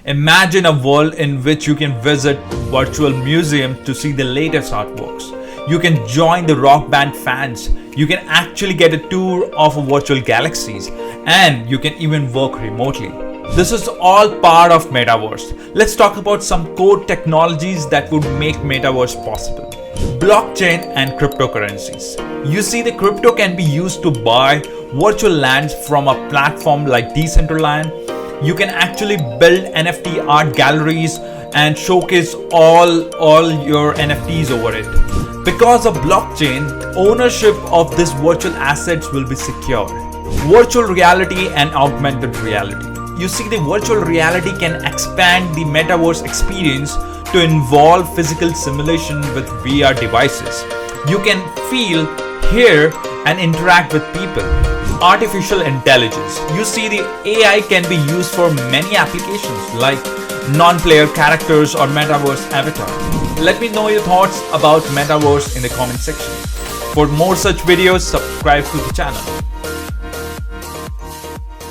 Imagine a world in which you can visit virtual museums to see the latest artworks. You can join the rock band fans. You can actually get a tour of virtual galaxies, and you can even work remotely. This is all part of Metaverse. Let's talk about some core technologies that would make Metaverse possible. Blockchain and cryptocurrencies. You see, the crypto can be used to buy virtual lands from a platform like Decentraland. You can actually build NFT art galleries and showcase all your NFTs over it. Because of blockchain, ownership of these virtual assets will be secure. Virtual reality and augmented reality. You see, the virtual reality can expand the metaverse experience to involve physical simulation with VR devices. You can feel, hear, and interact with people. Artificial intelligence. You see, the AI can be used for many applications like non-player characters or metaverse avatar. Let me know your thoughts about metaverse in the comment section. For more such videos, subscribe to the channel.